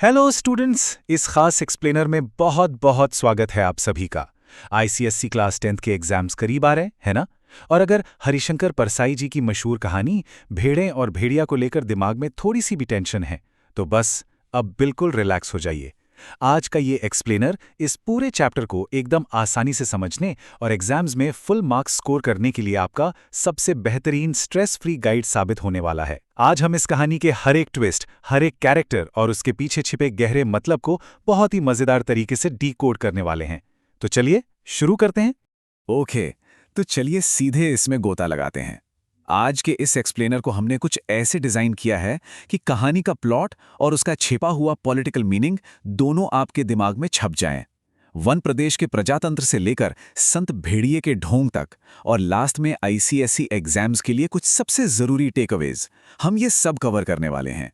Hello students, इस खास explainer में बहुत बहुत स्वागत है आप सभी का। आईसीएससी क्लास 10th के एग्जाम्स करीब आ रहे हैं ना। और अगर हरिशंकर परसाई जी की मशहूर कहानी भेड़ें और भेड़िया को लेकर दिमाग में थोड़ी सी भी टेंशन है तो बस अब बिल्कुल रिलैक्स हो जाइए। आज का ये एक्सप्लेनर इस पूरे चैप्टर को एकदम आसानी से समझने और एग्जाम्स में फुल मार्क्स स्कोर करने के लिए आपका सबसे बेहतरीन स्ट्रेस फ्री गाइड साबित होने वाला है। आज हम इस कहानी के हर एक ट्विस्ट, हर एक कैरेक्टर और उसके पीछे छिपे गहरे मतलब को बहुत ही मजेदार तरीके से डीकोड करने वाले हैं। तो चलिए शुरू करते हैं। ओके, तो चलिए सीधे इसमें गोता लगाते हैं। आज के इस एक्सप्लेनर को हमने कुछ ऐसे डिजाइन किया है कि कहानी का प्लॉट और उसका छिपा हुआ पॉलिटिकल मीनिंग दोनों आपके दिमाग में छप जाएं। वन प्रदेश के प्रजातंत्र से लेकर संत भेड़िए के ढोंग तक और लास्ट में आईसीएसई एग्जाम्स के लिए कुछ सबसे जरूरी टेकअवेज, हम ये सब कवर करने वाले हैं।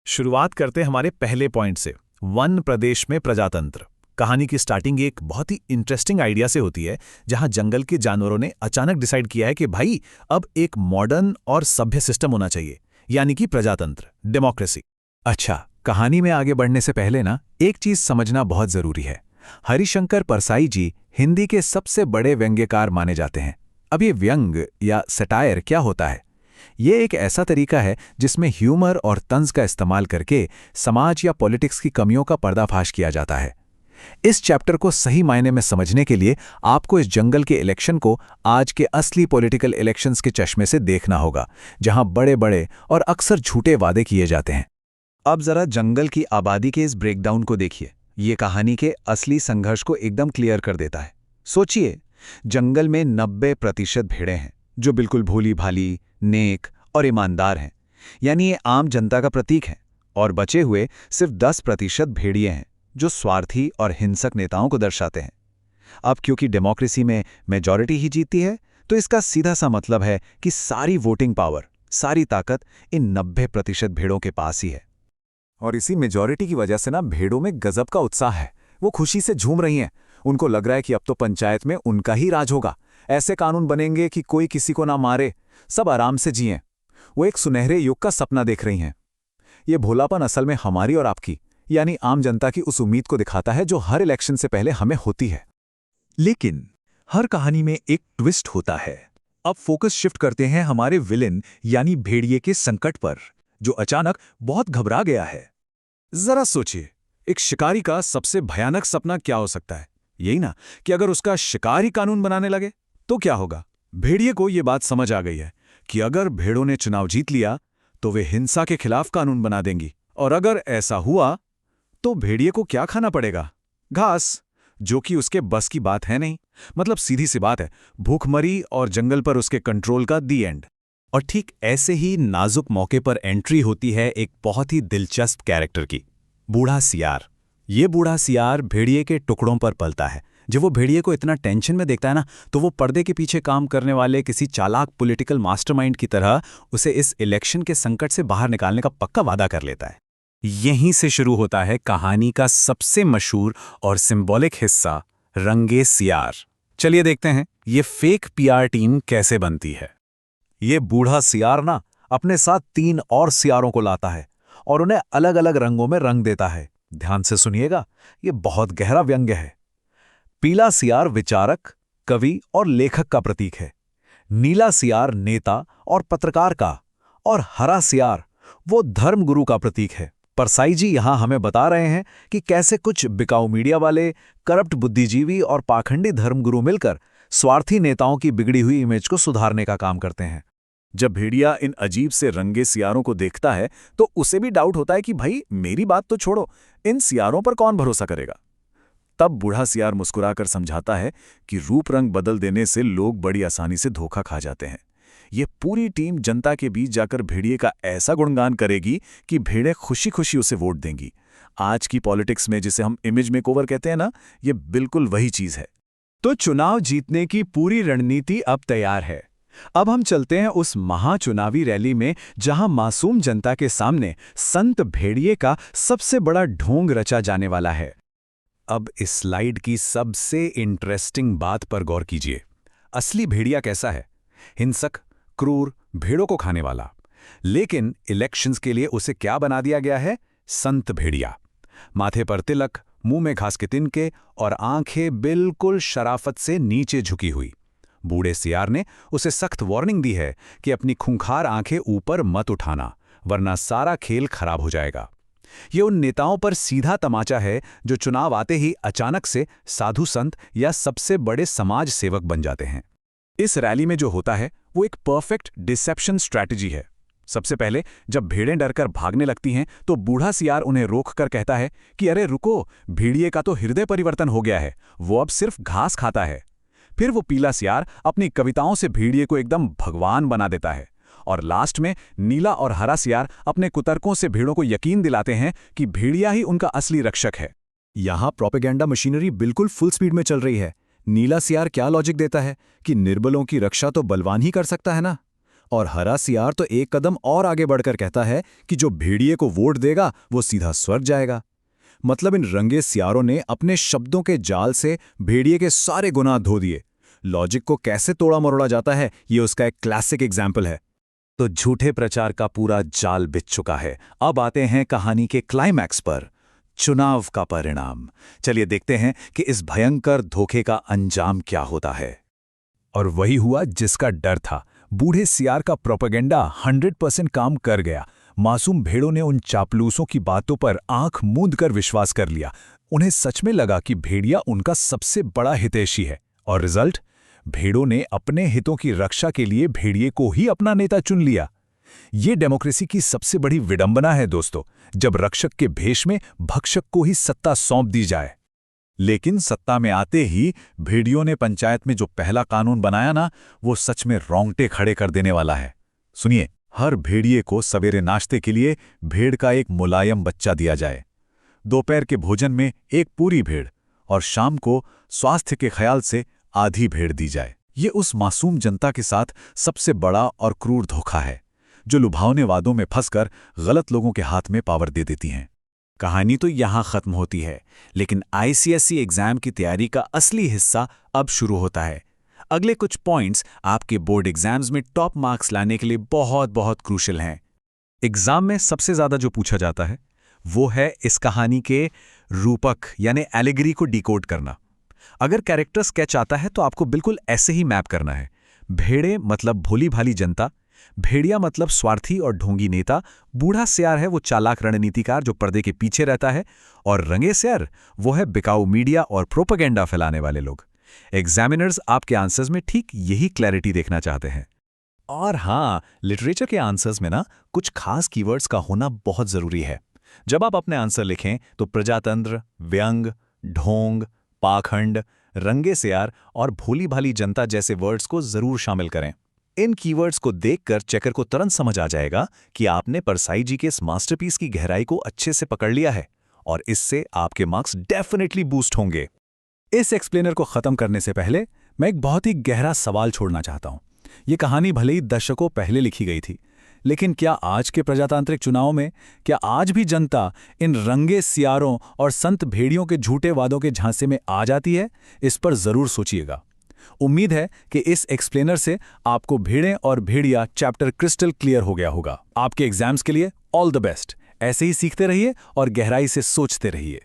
शुरुआत करते हैं हमारे पहले पॉइंट से, वन प्रदेश में प्रजातंत्र। कहानी की स्टार्टिंग एक बहुत ही इंटरेस्टिंग आइडिया से होती है, जहां जंगल के जानवरों ने अचानक डिसाइड किया है कि भाई अब एक मॉडर्न और सभ्य सिस्टम होना चाहिए, यानी कि प्रजातंत्र, डेमोक्रेसी। अच्छा, कहानी में आगे बढ़ने से पहले ना एक चीज समझना बहुत जरूरी है। हरिशंकर परसाई जी हिंदी के सबसे बड़े व्यंग्यकार माने जाते हैं। अब ये व्यंग या सटायर क्या होता है? ये एक ऐसा तरीका है जिसमें ह्यूमर और तंज का इस्तेमाल करके समाज या पॉलिटिक्स की कमियों का पर्दाफाश किया जाता है। इस चैप्टर को सही मायने में समझने के लिए आपको इस जंगल के इलेक्शन को आज के असली पॉलिटिकल इलेक्शंस के चश्मे से देखना होगा, जहां बड़े बड़े और अक्सर झूठे वादे किए जाते हैं। अब जरा जंगल की आबादी के इस ब्रेकडाउन को देखिए। ये कहानी के असली संघर्ष को एकदम क्लियर कर देता है। सोचिए, जंगल में 90% भेड़ें हैं जो बिल्कुल भोली भाली, नेक और ईमानदार हैं, यानी ये आम जनता का प्रतीक है। और बचे हुए सिर्फ 10% भेड़िए हैं जो स्वार्थी और हिंसक नेताओं को दर्शाते हैं। अब क्योंकि डेमोक्रेसी में मेजॉरिटी ही जीतती है, तो इसका सीधा सा मतलब है कि सारी वोटिंग पावर, सारी ताकत इन 90% भेड़ों के पास ही है। और इसी मेजॉरिटी की वजह से ना भेड़ों में गजब का उत्साह है। वो खुशी से झूम रही हैं। उनको लग रहा है कि अब तो पंचायत में उनका ही राज होगा। ऐसे कानून बनेंगे कि कोई किसी को ना मारे, सब आराम से जिएं। वो एक सुनहरे युग का सपना देख रही हैं। ये भोलापन असल में हमारी और आपकी, यानी आम जनता की उस उम्मीद को दिखाता है जो हर इलेक्शन से पहले हमें होती है। लेकिन हर कहानी में एक ट्विस्ट होता है। अब फोकस शिफ्ट करते हैं हमारे विलेन यानी भेड़िए के संकट पर, जो अचानक बहुत घबरा गया है। जरा सोचिए, एक शिकारी का सबसे भयानक सपना क्या हो सकता है? यही ना कि अगर उसका शिकार ही कानून बनाने लगे तो क्या होगा। भेड़िए को यह बात समझ आ गई है कि अगर भेड़ों ने चुनाव जीत लिया तो वे हिंसा के खिलाफ कानून बना देंगी, और अगर ऐसा हुआ तो भेड़िए को क्या खाना पड़ेगा? घास, जो कि उसके बस की बात है नहीं। मतलब सीधी सी बात है, भूखमरी और जंगल पर उसके कंट्रोल का दी एंड। और ठीक ऐसे ही नाजुक मौके पर एंट्री होती है एक बहुत ही दिलचस्प कैरेक्टर की, बूढ़ा सियार। ये बूढ़ा सियार भेड़िए के टुकड़ों पर पलता है। जब वो भेड़िए को इतना टेंशन में देखता है ना, तो वो पर्दे के पीछे काम करने वाले किसी चालाक पॉलिटिकल मास्टरमाइंड की तरह उसे इस इलेक्शन के संकट से बाहर निकालने का पक्का वादा कर लेता है। यहीं से शुरू होता है कहानी का सबसे मशहूर और सिंबॉलिक हिस्सा, रंगे सियार। चलिए देखते हैं ये फेक पीआर टीम कैसे बनती है। ये बूढ़ा सियार ना अपने साथ 3 और सियारों को लाता है और उन्हें अलग अलग रंगों में रंग देता है। ध्यान से सुनिएगा, ये बहुत गहरा व्यंग्य है। पीला सियार विचारक, कवि और लेखक का प्रतीक है। नीला सियार नेता और पत्रकार का, और हरा सियार वो धर्मगुरु का प्रतीक है। परसाई जी यहां हमें बता रहे हैं कि कैसे कुछ बिकाऊ मीडिया वाले, करप्ट बुद्धिजीवी और पाखंडी धर्मगुरु मिलकर स्वार्थी नेताओं की बिगड़ी हुई इमेज को सुधारने का काम करते हैं। जब भेड़िया इन अजीब से रंगे सियारों को देखता है तो उसे भी डाउट होता है कि भाई मेरी बात तो छोड़ो, इन सियारों पर कौन भरोसा करेगा। तब बूढ़ा सियार मुस्कुराकर समझाता है कि रूप रंग बदल देने से लोग बड़ी आसानी से धोखा खा जाते हैं। ये पूरी टीम जनता के बीच जाकर भेड़िए का ऐसा गुणगान करेगी कि भेड़ें खुशी खुशी उसे वोट देंगी। आज की पॉलिटिक्स में जिसे हम इमेज मेकओवर कहते हैं ना, ये बिल्कुल वही चीज है। तो चुनाव जीतने की पूरी रणनीति अब तैयार है। अब हम चलते हैं उस महाचुनावी रैली में, जहां मासूम जनता के सामने संत भेड़िए का सबसे बड़ा ढोंग रचा जाने वाला है। अब इस स्लाइड की सबसे इंटरेस्टिंग बात पर गौर कीजिए। असली भेड़िया कैसा है? हिंसक, क्रूर, भेड़ों को खाने वाला। लेकिन इलेक्शंस के लिए उसे क्या बना दिया गया है? संत भेड़िया। माथे पर तिलक, मुंह में घास के तिनके और आंखें बिल्कुल शराफत से नीचे झुकी हुई। बूढ़े सियार ने उसे सख्त वार्निंग दी है कि अपनी खूंखार आंखें ऊपर मत उठाना, वरना सारा खेल खराब हो जाएगा। ये उन नेताओं पर सीधा तमाचा है जो चुनाव आते ही अचानक से साधु संत या सबसे बड़े समाज सेवक बन जाते हैं। इस रैली में जो होता है वो एक परफेक्ट डिसेप्शन स्ट्रैटेजी है। सबसे पहले जब भेड़ें डरकर भागने लगती हैं तो बूढ़ा सियार उन्हें रोककर कहता है कि अरे रुको, भेड़िए का तो हृदय परिवर्तन हो गया है, वो अब सिर्फ घास खाता है। फिर वो पीला सियार अपनी कविताओं से भेड़िए को एकदम भगवान बना देता है। और लास्ट में नीला और हरा सियार अपने कुतर्कों से भेड़ों को यकीन दिलाते हैं कि भेड़िया ही उनका असली रक्षक है। यहाँ प्रोपेगेंडा मशीनरी बिल्कुल फुल स्पीड में चल रही है। नीला सियार क्या लॉजिक देता है कि निर्बलों की रक्षा तो बलवान ही कर सकता है ना, और हरा सियार तो एक कदम और आगे बढ़कर कहता है कि जो भेड़िए को वोट देगा वो सीधा स्वर्ग जाएगा। मतलब इन रंगे सियारों ने अपने शब्दों के जाल से भेड़िए के सारे गुनाह धो दिए। लॉजिक को कैसे तोड़ा मरोड़ा जाता है, ये उसका एक क्लासिक एग्जाम्पल है। तो झूठे प्रचार का पूरा जाल बिछ चुका है। अब आते हैं कहानी के क्लाइमैक्स पर, चुनाव का परिणाम। चलिए देखते हैं कि इस भयंकर धोखे का अंजाम क्या होता है। और वही हुआ जिसका डर था। बूढ़े सियार का प्रोपेगेंडा 100% काम कर गया। मासूम भेड़ों ने उन चापलूसों की बातों पर आंख मूंद कर विश्वास कर लिया। उन्हें सच में लगा कि भेड़िया उनका सबसे बड़ा हितैषी है। और रिजल्ट, भेड़ों ने अपने हितों की रक्षा के लिए भेड़िए को ही अपना नेता चुन लिया। ये डेमोक्रेसी की सबसे बड़ी विडंबना है दोस्तों, जब रक्षक के भेष में भक्षक को ही सत्ता सौंप दी जाए। लेकिन सत्ता में आते ही भेड़ियों ने पंचायत में जो पहला कानून बनाया ना, वो सच में रोंगटे खड़े कर देने वाला है। सुनिए, हर भेड़िए को सवेरे नाश्ते के लिए भेड़ का एक मुलायम बच्चा दिया जाए, दोपहर के भोजन में एक पूरी भेड़, और शाम को स्वास्थ्य के ख्याल से आधी भेड़ दी जाए। ये उस मासूम जनता के साथ सबसे बड़ा और क्रूर धोखा है, जो लुभावने वादों में फंसकर गलत लोगों के हाथ में पावर दे देती हैं। कहानी तो यहाँ खत्म होती है, लेकिन आईसीएसई एग्जाम की तैयारी का असली हिस्सा अब शुरू होता है। अगले कुछ पॉइंट्स आपके बोर्ड एग्जाम्स में टॉप मार्क्स लाने के लिए बहुत बहुत क्रूशियल हैं। एग्जाम में सबसे ज्यादा जो पूछा जाता है वो है इस कहानी के रूपक यानी एलिगरी को डिकोड करना। अगर कैरेक्टर स्केच आता है तो आपको बिल्कुल ऐसे ही मैप करना है। भेड़े मतलब भोली भाली जनता, भेड़िया मतलब स्वार्थी और ढोंगी नेता, बूढ़ा सियार है वो चालाक रणनीतिकार जो पर्दे के पीछे रहता है, और रंगे सियार वो है बिकाऊ मीडिया और प्रोपेगेंडा फैलाने वाले लोग। एग्जामिनर्स आपके आंसर्स में ठीक यही क्लैरिटी देखना चाहते हैं। और हाँ, लिटरेचर के आंसर्स में ना कुछ खास कीवर्ड्स का होना बहुत जरूरी है। जब आप अपने आंसर लिखें तो प्रजातंत्र, व्यंग, ढोंग, पाखंड, रंगे सियार और भोली भाली जनता जैसे वर्ड्स को जरूर शामिल करें। इन कीवर्ड्स को देखकर चेकर को तुरंत समझ आ जाएगा कि आपने परसाई जी के इस मास्टरपीस की गहराई को अच्छे से पकड़ लिया है, और इससे आपके मार्क्स डेफिनेटली बूस्ट होंगे। इस एक्सप्लेनर को खत्म करने से पहले मैं एक बहुत ही गहरा सवाल छोड़ना चाहता हूं। ये कहानी भले ही दशकों पहले लिखी गई थी, लेकिन क्या आज के प्रजातांत्रिक चुनाव में क्या आज भी जनता इन रंगे सियारों और संत भेड़ियों के झूठे वादों के झांसे में आ जाती है? इस पर जरूर सोचिएगा। उम्मीद है कि इस एक्सप्लेनर से आपको भेड़ें और भेड़िया चैप्टर क्रिस्टल क्लियर हो गया होगा। आपके एग्जाम्स के लिए ऑल द बेस्ट। ऐसे ही सीखते रहिए और गहराई से सोचते रहिए।